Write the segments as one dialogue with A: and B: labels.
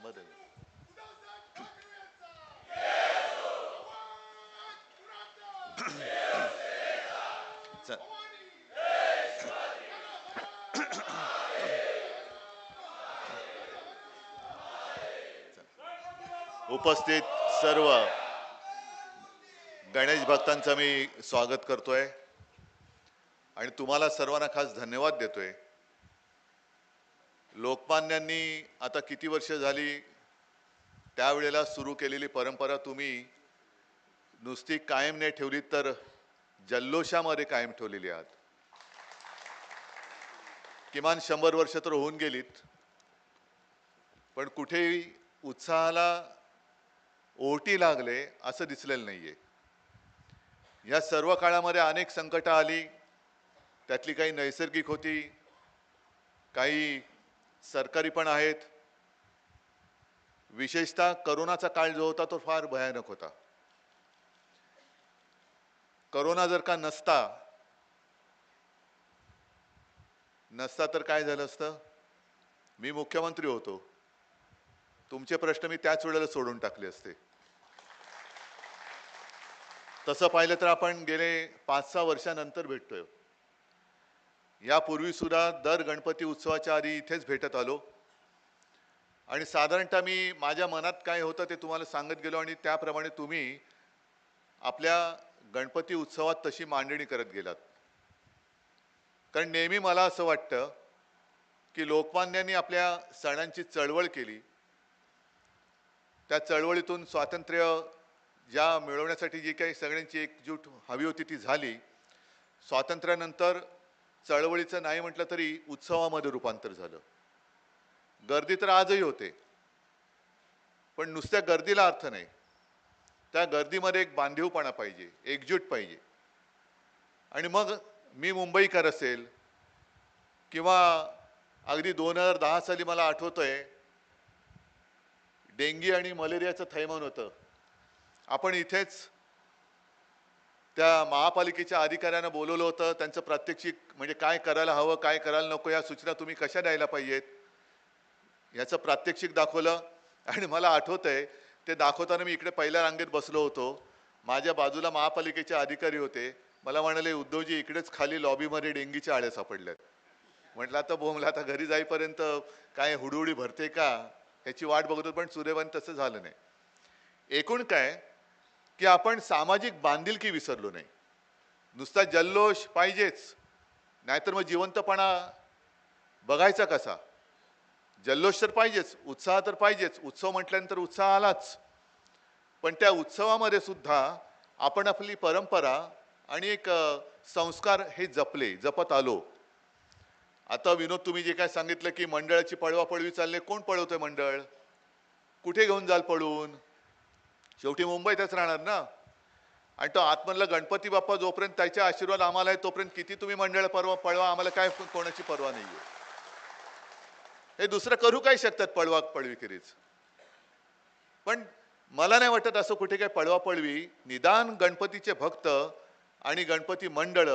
A: बदल. च- उपस्थित सर्व गणेश भक्तांचं मी स्वागत करतोय आणि तुम्हाला सर्वांना खास धन्यवाद देतोय. लोकमान्यांनी आता किती वर्ष झाली त्यावेळेला सुरू केलेली परंपरा तुम्ही नुसती कायम नाही ठेवली तर जल्लोषामध्ये कायम ठेवलेली आहात. किमान 100 वर्ष तर होऊन गेलीत, पण कुठेही उत्साहाला ओटी लागले असं दिसलेलं नाहीये. या सर्व काळामध्ये अनेक संकट आली, त्यातली काही नैसर्गिक होती, काही सरकारी पण आहेत. विशेषतः करोनाचा काळ जो होता तो फार भयानक होता. करोना जर का नसता तर काय झालं असतं? मी मुख्यमंत्री होतो, तुमचे प्रश्न मी त्याच वेळेला सोडून टाकले असते. तसं पाहिलं तर आपण गेले 5-6 वर्षानंतर भेटतोय. यापूर्वी सुद्धा दर गणपती उत्सवाच्या आधी इथेच भेटत आलो आणि साधारणतः मी माझ्या मनात काय होतं ते तुम्हाला सांगत गेलो आणि त्याप्रमाणे तुम्ही आपल्या गणपती उत्सवात तशी मांडणी करत गेलात. कारण नेहमी मला असं वाटतं की लोकमान्यांनी आपल्या सणांची चळवळ केली, त्या चळवळीतून स्वातंत्र्य ज्या मिळवण्यासाठी जी काही सगळ्यांची एकजूट हवी होती ती झाली. स्वातंत्र्यानंतर चळवळीचं नाही म्हटलं तरी उत्सवामध्ये रूपांतर झालं. गर्दी तर आजही होते, पण नुसत्या गर्दीला अर्थ नाही. त्या गर्दीमध्ये एक बांधीवपणा पाहिजे, एकजूट पाहिजे. आणि मग मी मुंबईकर असेल किंवा अगदी 2010 साली मला आठवतंय डेंगी आणि मलेरियाचं थैमान होतं. आपण इथेच त्या महापालिकेच्या अधिकाऱ्यांना बोलवलं होतं. त्यांचं प्रात्यक्षिक म्हणजे काय करायला हवं, काय करायला नको, या सूचना तुम्ही कशा द्यायला पाहिजेत याचं प्रात्यक्षिक दाखवलं. आणि मला आठवतंय ते दाखवताना मी इकडे पहिल्या रांगेत बसलो होतो. माझ्या बाजूला महापालिकेचे अधिकारी होते. मला म्हणाले, उद्धवजी इकडेच खाली लॉबीमध्ये डेंगीच्या आळ्या सापडल्यात. म्हटलं आता बोंबला, आता घरी जाईपर्यंत काय हुडुहुडी भरते का ह्याची वाट बघतो, पण सुदैवाने तसं झालं नाही. एकूण काय की आपण सामाजिक बांधिलकी विसरलो नाही. नुसता जल्लोष पाहिजेच, नाहीतर मग जिवंतपणा बघायचा कसा? जल्लोष तर पाहिजेच, उत्साह तर पाहिजेच. उत्सव म्हटल्यानंतर उत्साह आलाच, पण त्या उत्सवामध्ये सुद्धा आपण आपली परंपरा आणि एक संस्कार हे जपत आलो. आता विनोद, तुम्ही जे काय सांगितलं की मंडळाची पळवापळवी चालले, कोण पळवतोय मंडळ? कुठे घेऊन जाल पळून? शेवटी मुंबईतच राहणार ना. आणि तो आतमधला गणपती बाप्पा जोपर्यंत त्याच्या आशीर्वाद आम्हाला आहे तोपर्यंत किती तुम्ही मंडळ पळवा, आम्हाला काय कोणाची परवा नाहीये. हे दुसरं करू काय शकतात पळवीखेरीज. पण मला नाही वाटत असं कुठे काय पळवी. निदान गणपतीचे भक्त आणि गणपती मंडळ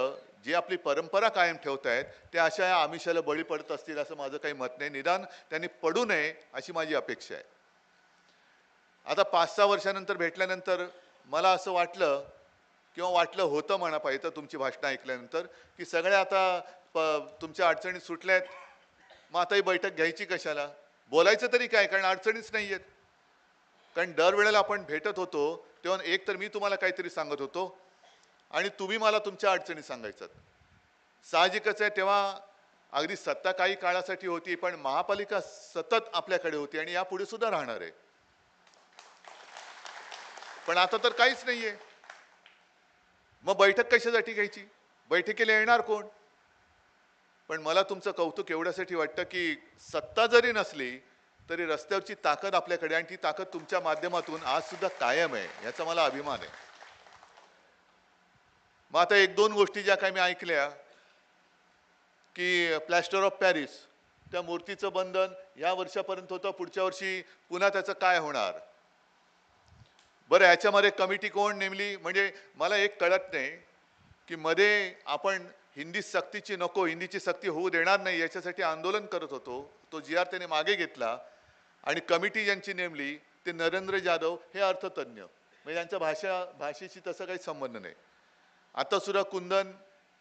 A: जी आपली परंपरा कायम ठेवतायत ते अशा या आमिषाला बळी पडत असतील असं माझं काही मत नाही. निदान त्यांनी पडू नये अशी माझी अपेक्षा आहे. आता 5-6 वर्षानंतर भेटल्यानंतर मला असं वाटलं किंवा वाटलं होतं म्हणा पाहिजे तुमची भाषणं ऐकल्यानंतर की सगळ्या आता तुमच्या अडचणी सुटल्यात, मग आता ही बैठक घ्यायची कशाला? बोलायचं तरी काय, कारण अडचणीच नाही आहेत. कारण दरवेळेला आपण भेटत होतो तेव्हा एक तर मी तुम्हाला काहीतरी सांगत होतो आणि तुम्ही मला तुमच्या अडचणी सांगायच्यात. साहजिकच आहे, तेव्हा अगदी सत्ता काही काळासाठी होती, पण महापालिका सतत आपल्याकडे होती आणि यापुढे सुद्धा राहणार आहे. पण आता तर काहीच नाहीये. मग बैठक कशासाठी घ्यायची? बैठकीला येणार कोण? पण मला तुमचं कौतुक एवढ्यासाठी वाटतं की सत्ता जरी नसली तरी रस्त्यावरची ताकद आपल्याकडे, आणि ती ताकद तुमच्या माध्यमातून आज सुद्धा कायम आहे, याचा मला अभिमान आहे. मग आता 1-2 गोष्टी ज्या काही मी ऐकल्या की प्लॅस्टर ऑफ पॅरिस, त्या मूर्तीचं बंधन या वर्षापर्यंत होतं, पुढच्या वर्षी पुन्हा त्याचं काय होणार? बरं, याच्यामध्ये कमिटी कोण नेमली? म्हणजे मला एक कळत नाही की मध्ये आपण हिंदी सक्तीची नको, हिंदीची सक्ती होऊ देणार नाही याच्यासाठी आंदोलन करत होतो. तो जी आर त्याने मागे घेतला, आणि कमिटी ज्यांची नेमली ते नरेंद्र जाधव हे अर्थतज्ञ, म्हणजे यांच्या भाषेशी तसं काही संबंध नाही. आता सुद्धा कुंदन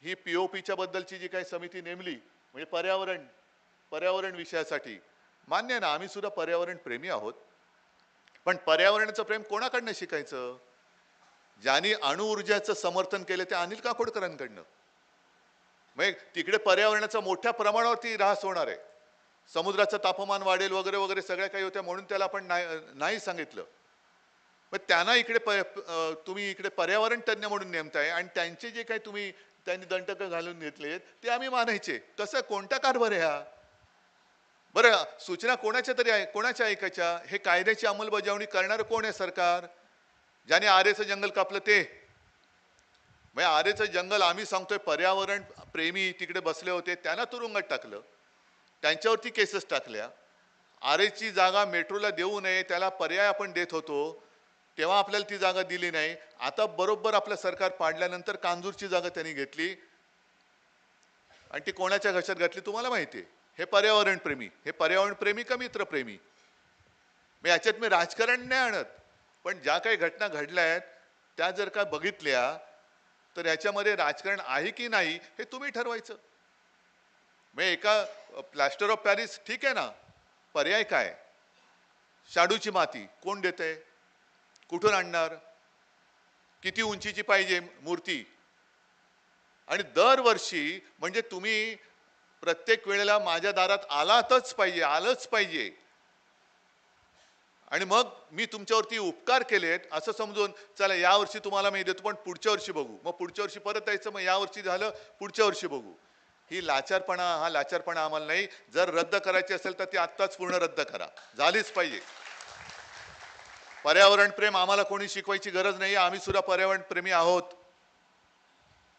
A: ही पीओपीच्या बद्दलची जी काही समिती नेमली म्हणजे पर्यावरण विषयासाठी, मान्य आहे ना, आम्ही सुद्धा पर्यावरण प्रेमी आहोत, पण पर्यावरणाचं प्रेम कोणाकडनं शिकायचं? ज्यांनी अणुऊर्जाचं समर्थन केलं ते अनिल काकोडकरांकडनं. म्हणजे तिकडे पर्यावरणाचा मोठ्या प्रमाणावरती ऱ्हास होणार आहे, समुद्राचं तापमान वाढेल वगैरे वगैरे सगळ्या काही होत्या, म्हणून त्याला आपण नाही सांगितलं. मग त्यांना इकडे तुम्ही इकडे पर्यावरण तज्ञ म्हणून नेमताय आणि त्यांचे जे काही तुम्ही त्यांनी दंडक घालून घेतलेत ते आम्ही मानायचे. कसं, कोणता कारभार आहे हा? बरं, सूचना कोणाच्या तरी आहे, कोणाच्या ऐकायच्या? हे कायद्याची अंमलबजावणी करणारं कोण आहे? सरकार. ज्याने आरेचं जंगल कापलं ते, म्हणजे आरेचं जंगल आम्ही सांगतोय पर्यावरण प्रेमी तिकडे बसले होते त्यांना तुरुंगात टाकलं, त्यांच्यावरती केसेस टाकल्या. आरेची जागा मेट्रोला देऊ नये त्याला पर्याय आपण देत होतो, तेव्हा आपल्याला ती जागा दिली नाही. आता बरोबर आपलं सरकार पाडल्यानंतर कांजूरची जागा त्यांनी घेतली आणि ती कोणाच्या घशात घातली तुम्हाला माहिती आहे. हे पर्यावरण प्रेमी का मित्रप्रेमी? याच्यात मी राजकारण नाही आणत, पण ज्या काही घटना घडल्या आहेत त्या जर का बघितल्या तर याच्यामध्ये राजकारण आहे की नाही हे तुम्ही ठरवायचं. म्हणजे एका प्लॅस्टर ऑफ पॅरिस ठीक आहे ना, पर्याय काय? शाडूची माती कोण देते? कुठून आणणार? किती उंचीची पाहिजे मूर्ती? आणि दरवर्षी म्हणजे तुम्ही प्रत्येक वेळेला माझ्या दारात आलंच पाहिजे आणि मग मी तुमच्यावरती उपकार केलेत असं समजून चला यावर्षी तुम्हाला मी देतो पण पुढच्या वर्षी बघू, मग पुढच्या वर्षी परत यायचं, मग यावर्षी झालं पुढच्या वर्षी बघू. हा लाचारपणा आम्हाला नाही. जर रद्द करायची असेल तर ती आत्ताच पूर्ण रद्द करा, झालीच पाहिजे. पर्यावरण प्रेम आम्हाला कोणी शिकवायची गरज नाही, आम्ही सुद्धा पर्यावरण प्रेमी आहोत.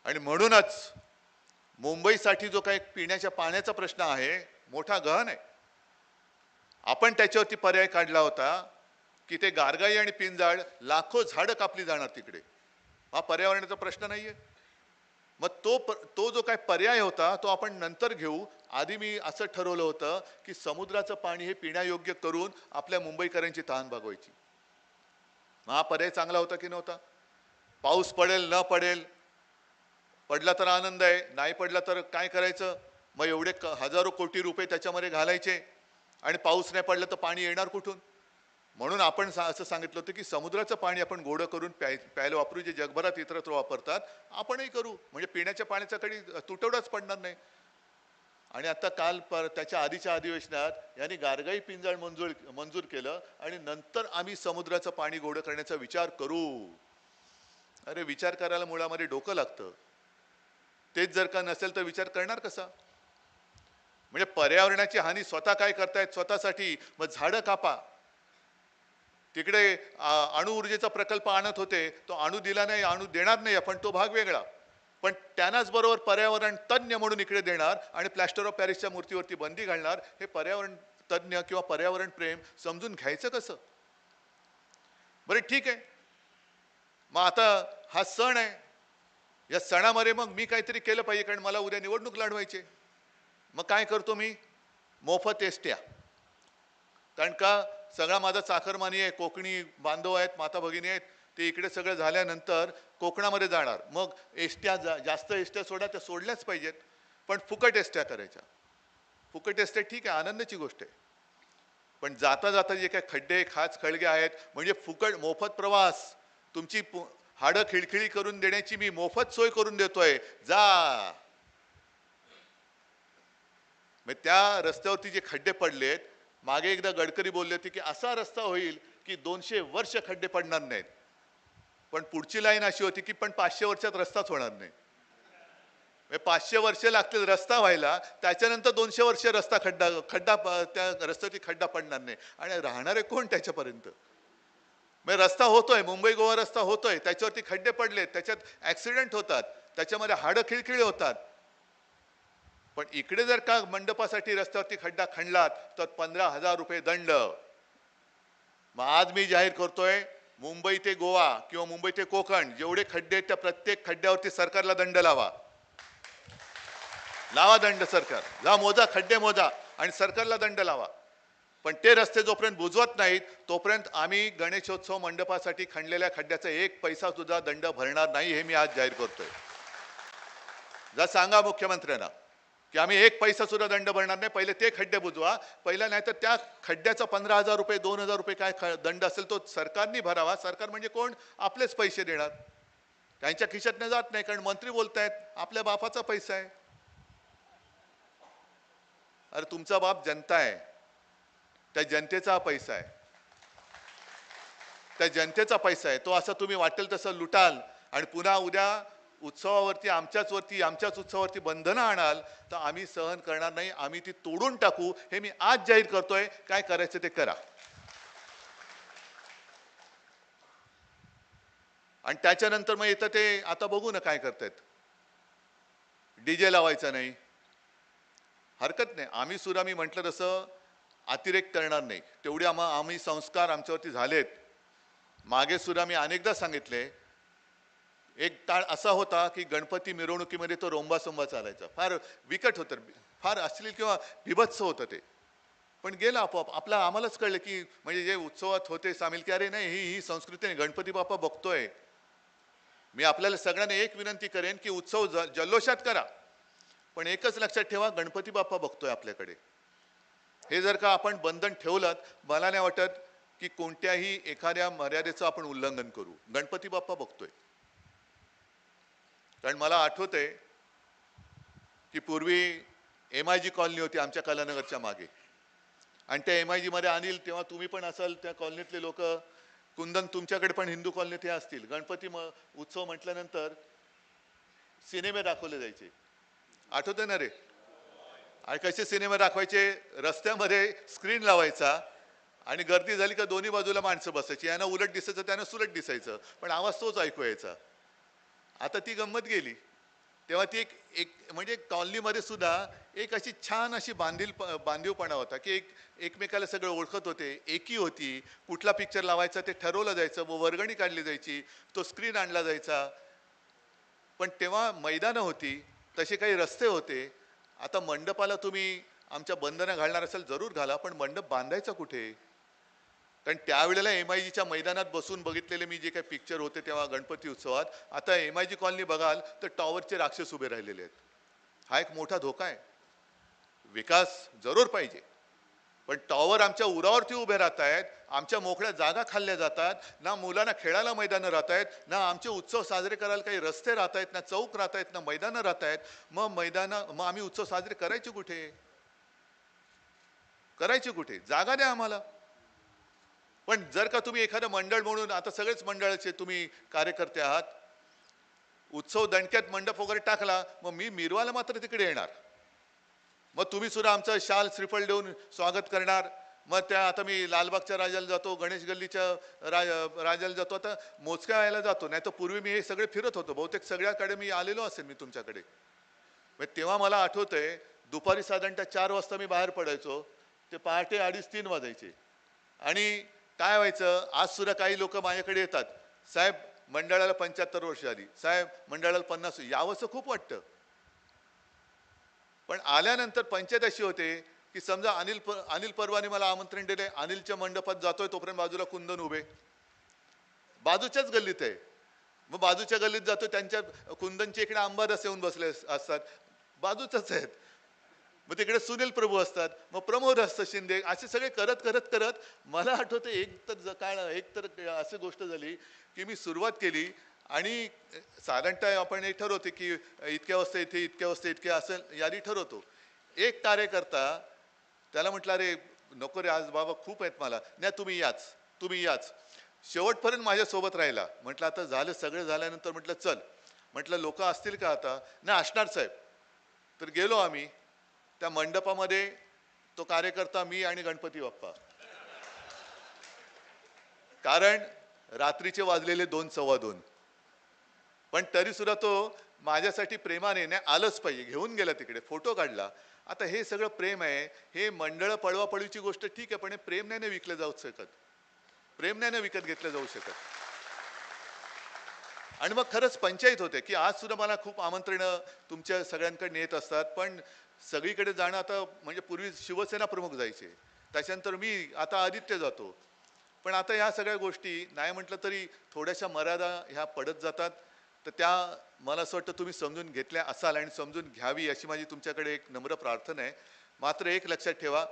A: आणि म्हणूनच मुंबईसाठी जो काही पिण्याच्या पाण्याचा प्रश्न आहे मोठा गहन आहे. आपण त्याच्यावरती पर्याय काढला होता की ते गारगाई आणि पिंजाळ लाखो झाडं कापली जाणार तिकडे. हा पर्यावरणाचा प्रश्न नाहीये. मग तो जो काही पर्याय होता तो आपण नंतर घेऊ. आधी मी असं ठरवलं होतं की समुद्राचं पाणी हे पिण्यायोग्य करून आपल्या मुंबईकरांची तहान भागवायची. हा पर्याय चांगला होता की नव्हता? पाऊस पडेल न पडेल, पडला तर आनंद आहे, नाही पडला तर काय करायचं? मग एवढे हजारो कोटी रुपये त्याच्यामध्ये घालायचे आणि पाऊस नाही पडला तर पाणी येणार कुठून? म्हणून आपण असं सांगितलं होतं की समुद्राचं पाणी आपण गोडं करून प्यायला वापरू, जे जगभरात इतरत्र वापरतात आपणही करू, म्हणजे पिण्याच्या पाण्याचा कधी तुटवडाच पडणार नाही. आणि आता काल त्याच्या आधीच्या अधिवेशनात यांनी गारगाई पिंजाळ मंजूर केलं आणि नंतर आम्ही समुद्राचं पाणी गोडं करण्याचा विचार करू. अरे विचार करायला मुळामध्ये डोकं लागतं. तेच जर का नसेल तर विचार करणार कसा? म्हणजे पर्यावरणाची हानी स्वतः काय करतायत स्वतःसाठी, मग झाडं कापा. तिकडे अणुऊर्जेचा प्रकल्प आणत होते, तो अणू दिला नाही, अणू देणार नाही आपण, तो भाग वेगळा. पण त्यांनाच बरोबर पर्यावरण तज्ञ म्हणून इकडे देणार आणि प्लॅस्टर ऑफ पॅरिसच्या मूर्तीवरती बंदी घालणार. हे पर्यावरण तज्ञ किंवा पर्यावरण प्रेम समजून घ्यायचं कसं? बरं ठीक आहे, मग आता हा सण आहे, या सणामध्ये मग मी काहीतरी केलं पाहिजे कारण मला उद्या निवडणूक लढवायची. मग काय करतो मी? मोफत एसट्या. कारण का सगळा माझा चाकरमानी आहे, कोकणी बांधव आहेत, माता भगिनी आहेत, ते इकडे सगळं झाल्यानंतर कोकणामध्ये जाणार. मग एसट्या जास्त एसट्या सोडा, त्या सोडल्याच पाहिजेत, पण फुकट एसट्या करायच्या. फुकट एसट्या ठीक आहे, आनंदाची गोष्ट आहे, पण जाता जाता जे काही खड्डे खाच खळगे आहेत म्हणजे फुकट मोफत प्रवास, तुमची हाडं खिळखिळी करून देण्याची मी मोफत सोय करून देतोय, जा. मग त्या रस्त्यावरती जे खड्डे पडलेत, मागे एकदा गडकरी बोलले होते की असा रस्ता होईल की 200 वर्ष खड्डे पडणार नाहीत. पण पुढची लाईन अशी होती की पण 500 वर्षात रस्ताच होणार नाही. 500 वर्ष लागतील रस्ता व्हायला, त्याच्यानंतर 200 वर्ष रस्ता खड्डा त्या रस्त्यावरती खड्डा पडणार नाही. आणि राहणारे कोण त्याच्यापर्यंत? मग रस्ता होतोय, मुंबई गोवा रस्ता होतोय, त्याच्यावरती खड्डे पडले, त्याच्यात ऍक्सिडेंट होतात, त्याच्यामध्ये हाडं खिळखिळी होतात. पण इकडे जर का मंडपासाठी रस्त्यावरती खड्डा खणलात तर 15,000 रुपये दंड. मग आज मी जाहीर करतोय, मुंबई ते गोवा किंवा मुंबई ते कोकण जेवढे खड्डे आहेत त्या प्रत्येक खड्ड्यावरती सरकारला दंड लावा दंड. सरकार जा मोजा, खड्डे मोजा आणि सरकारला दंड लावा. पण ते रस्ते जोपर्यंत बुजवत नाहीत तोपर्यंत आम्ही गणेशोत्सव मंडपासाठी खणलेल्या खड्ड्याचा 1 पैसा सुद्धा दंड भरणार नाही, हे मी आज जाहीर करतोय. जर सांगा मुख्यमंत्र्यांना की आम्ही 1 पैसा सुद्धा दंड भरणार नाही, पहिले ते खड्डे बुजवा पहिला, नाही तर त्या खड्ड्याचा 15,000 रुपये 2,000 रुपये काय दंड असेल तो सरकारने भरावा. सरकार म्हणजे कोण? आपलेच पैसे देणार, त्यांच्या खिशातनं जात नाही, कारण मंत्री बोलतायत आपल्या बापाचा पैसा आहे. अरे तुमचा बाप जनता आहे, त्या जनतेचा पैसा आहे, त्या जनतेचा पैसा आहे. तो असं तुम्ही वाटेल तसं लुटाल आणि पुन्हा उद्या उत्सवावरती आमच्याच उत्सवावरती बंधनं आणाल तर आम्ही सहन करणार नाही, आम्ही ती तोडून टाकू, हे मी आज जाहीर करतोय. काय करायचं ते करा. आणि त्याच्यानंतर मग येतं ते आता बघू ना काय करतायत. डीजे लावायचा नाही, हरकत नाही, आम्ही सुद्धा मी म्हटलं तसं अतिरेक करणार नाही, तेवढे आम्ही संस्कार आमच्यावरती झालेत. मागे सुद्धा मी अनेकदा सांगितले, एक काळ असा होता की गणपती मिरवणुकीमध्ये तो रोंबासोंबा चालायचा, फार विकट होतं, फार अश्लील किंवा बिभत्स होतं ते. पण गेलं आपोआप, आम्हालाच कळलं की म्हणजे जे उत्सवात होते सामील की अरे नाही, ही संस्कृती नाही, गणपती बाप्पा बघतोय. मी आपल्याला सगळ्यांना एक विनंती करेन की उत्सव जल्लोषात करा, पण एकच लक्षात ठेवा, गणपती बाप्पा बघतोय आपल्याकडे. हे जर का आपण बंधन ठेवलं, मला नाही वाटत की कोणत्याही एखाद्या मर्यादेचं आपण उल्लंघन करू. गणपती बाप्पा बघतोय. कारण मला आठवतंय की पूर्वी MIG कॉलनी होती आमच्या कलानगरच्या मागे, आणि त्या MIG मध्ये अनिल, तेव्हा तुम्ही पण असाल, त्या कॉलनीतले लोक, कुंदन तुमच्याकडे पण हिंदू कॉलनीत हे असतील, गणपती उत्सव म्हटल्यानंतर सिनेमे दाखवले जायचे, आठवतंय ना रे? आणि कसे सिनेमा दाखवायचे, रस्त्यामध्ये स्क्रीन लावायचा आणि गर्दी झाली का दोन्ही बाजूला माणसं बसायची, यांना उलट दिसायचं त्यांना सुलट दिसायचं, पण आवाज तोच ऐकू यायचा. आता ती गंमत गेली. तेव्हा ती एक म्हणजे कॉलनीमध्ये सुद्धा एक अशी छान अशी बांधीवपणा होता की एकमेकाला सगळं ओळखत होते, एकी होती. कुठला पिक्चर लावायचा ते ठरवलं जायचं, मग वर्गणी काढली जायची, तो स्क्रीन आणला जायचा. पण तेव्हा मैदानं होती, तसे काही रस्ते होते. आता मंडपाला तुम्ही आमच्या बंधनं घालणार असेल जरूर घाला, पण मंडप बांधायचा कुठे? कारण त्यावेळेला MIGच्या मैदानात बसून बघितलेले मी जे काही पिक्चर होते तेव्हा गणपती उत्सवात, आता MIG कॉलनी बघाल तर टॉवरचे राक्षस उभे राहिलेले आहेत. हा एक मोठा धोका आहे. विकास जरूर पाहिजे, पण टॉवर आमच्या उरावरती उभे राहत आहेत, आमच्या मोकळ्या जागा खाल्ल्या जातात, ना मुलांना खेळायला मैदानं राहत आहेत, ना आमचे उत्सव साजरे करायला काही रस्ते राहत आहेत, ना चौक राहत आहेत, ना मैदानं राहत आहेत. मग आम्ही उत्सव साजरे करायचे कुठे? जागा द्या आम्हाला. पण जर का तुम्ही एखादं मंडळ म्हणून, आता सगळेच मंडळाचे तुम्ही कार्यकर्ते आहात, उत्सव दणक्यात मंडप वगैरे टाकला, मग मी मिरवायला मात्र तिकडे येणार, मग तुम्ही सुद्धा आमचं शाल श्रीफळ देऊन स्वागत करणार. मग त्या आता मी लालबागच्या राजाला जातो, गणेश गल्लीच्या राजाला जातो, आता मोजक्या यायला जातो, नाही तर पूर्वी मी हे सगळे फिरत होतो, बहुतेक सगळ्याकडे मी आलेलो असेल मी तुमच्याकडे. तेव्हा मला आठवतंय दुपारी साधारणतः 4 वाजता मी बाहेर पडायचो, ते पहाटे 2:30-3 वाजायचे. आणि काय व्हायचं, आज सुद्धा काही लोक माझ्याकडे येतात, साहेब मंडळाला 75 वर्ष आली, साहेब मंडळाला 50, यावंसं खूप वाटतं. पण आल्यानंतर पंचायत अशी होते की समजा अनिल परवाने मला आमंत्रण दिले, अनिलच्या मंडपात जातोय, तोपर्यंत बाजूला कुंदन उभे, बाजूच्याच गल्लीत आहे, मग बाजूच्या गल्लीत जातो, त्यांच्या कुंदनच्या इकडे अंबादास येऊन बसले असतात, बाजूच्याच आहेत. मग तिकडे सुनील प्रभू असतात, मग प्रमोद असतं शिंदे, असे सगळे करत करत करत मला आठवतं एक तर अशी गोष्ट झाली की मी सुरुवात केली आणि साधारणतः आपण हे ठरवते की इतक्या वाजता इथे, इतक्या वाजता इतके, असं यादी ठरवतो. एक कार्यकर्ता, त्याला म्हटलं अरे नको रे आज बाबा खूप आहेत मला, नाही तुम्ही याच शेवटपर्यंत माझ्यासोबत राहिला. म्हटलं आता झालं, सगळं झाल्यानंतर म्हटलं चल, म्हटलं लोक असतील का आता? नाही असणार साहेब. तर गेलो आम्ही त्या मंडपामध्ये, तो कार्यकर्ता, मी आणि गणपती बाप्पा, कारण रात्रीचे वाजलेले 2:15, पण तरी सुद्धा तो माझ्यासाठी प्रेमाने, नाही आलंच पाहिजे, घेऊन गेला तिकडे, फोटो काढला. आता हे सगळं प्रेम आहे. हे मंडळ पळवापळीची गोष्ट ठीक आहे, पण हे प्रेम नाही विकलं जाऊ शकत, प्रेम नाही विकत घेतलं जाऊ शकत. आणि मग खरंच पंचायत होते की आज सुद्धा मला खूप आमंत्रणं तुमच्या सगळ्यांकडे येत असतात, पण सगळीकडे जाणं आता, म्हणजे पूर्वी शिवसेना प्रमुख जायचे, त्याच्यानंतर मी आता आदित्य जातो. पण आता ह्या सगळ्या गोष्टी नाही म्हटलं तरी थोड्याशा मर्यादा ह्या पडत जातात. तर त्या मला असं वाटतं तुम्ही समजून घेतल्या असाल आणि समजून घ्यावी अशी माझी तुमच्याकडे एक नम्र प्रार्थना आहे. मात्र एक लक्षात ठेवा,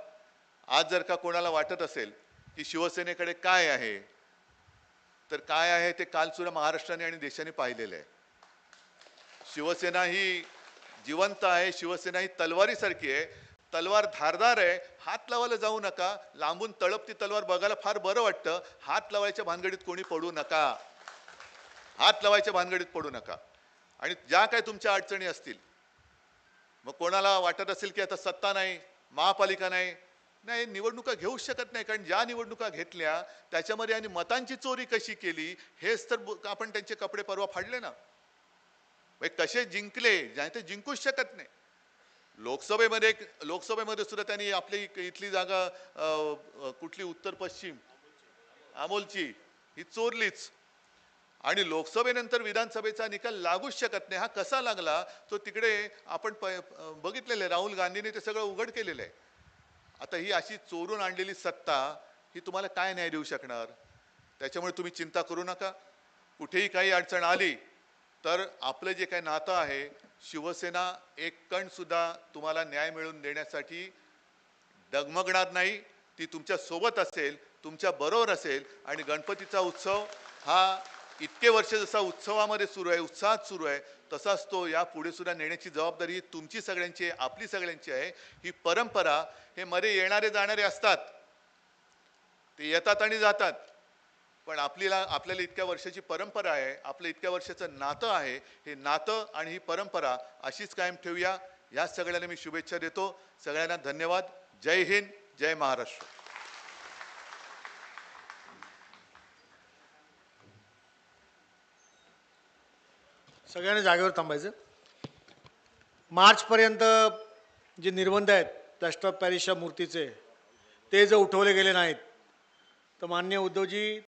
A: आज जर का कोणाला वाटत असेल की शिवसेनेकडे काय आहे, तर काय आहे ते काल सुद्धा महाराष्ट्राने आणि देशाने पाहिलेलं आहे. शिवसेना ही जिवंत आहे. शिवसेना ही तलवारीसारखी आहे. तलवार धारदार आहे. हात लावायला जाऊ नका. लांबून तळपती तलवार बघायला फार बरं वाटतं. हात लावायच्या भानगडीत कोणी पडू नका. हात लावायच्या भानगडीत पडू नका. आणि ज्या काय तुमच्या अडचणी असतील, मग कोणाला वाटत असेल की आता सत्ता नाही, महापालिका नाही, नाही निवडणुका घेऊच शकत नाही. कारण ज्या निवडणुका घेतल्या त्याच्यामध्ये आणि मतांची चोरी कशी केली हेच तर आपण त्यांचे कपडे परवा फाडले ना. कसे जिंकले, नाही ते जिंकूच शकत नाही. लोकसभेमध्ये सुद्धा त्यांनी आपली इथली जागा कुठली उत्तर पश्चिम अमोलची ही चोरलीच. आणि लोकसभेनंतर विधानसभेचा निकाल लागूच शकत नाही. हा कसा लागला तो तिकडे आपण बघितलेलं आहे. राहुल गांधींनी ते सगळं उघड केलेलं आहे. आता ही अशी चोरून आणलेली सत्ता ही तुम्हाला काय न्याय देऊ शकणार? त्याच्यामुळे तुम्ही चिंता करू नका. कुठेही काही अडचण आली तर आपलं जे काही नातं आहे, शिवसेना एक कण सुद्धा तुम्हाला न्याय मिळवून देण्यासाठी डगमगणार नाही. ती तुमच्या सोबत असेल, तुमच्या बरोबर असेल. आणि गणपतीचा उत्सव हा इतके वर्ष जसा उत्सवामध्ये सुरू आहे, उत्साहात सुरू आहे, तसाच तो या पुढे सुद्धा नेण्याची जबाबदारी तुमची सगळ्यांची आहे, आपली सगळ्यांची आहे. ही परंपरा, हे मध्ये येणारे जाणारे असतात, ते येतात आणि जातात, पण आपल्याला इतक्या वर्षाची परंपरा आहे, आपलं इतक्या वर्षाचं नातं आहे. हे नातं आणि ही परंपरा अशीच कायम ठेवूया. या सगळ्यांना मी शुभेच्छा देतो. सगळ्यांना धन्यवाद. जय हिंद, जय महाराष्ट्र.
B: सगळ्यांनी जागेवर थांबायचं. मार्चपर्यंत जे निर्बंध आहेत प्लॅस्टर ऑफ पॅरिसच्या मूर्तीचे, ते जर उठवले गेले नाहीत तर माननीय उद्धवजी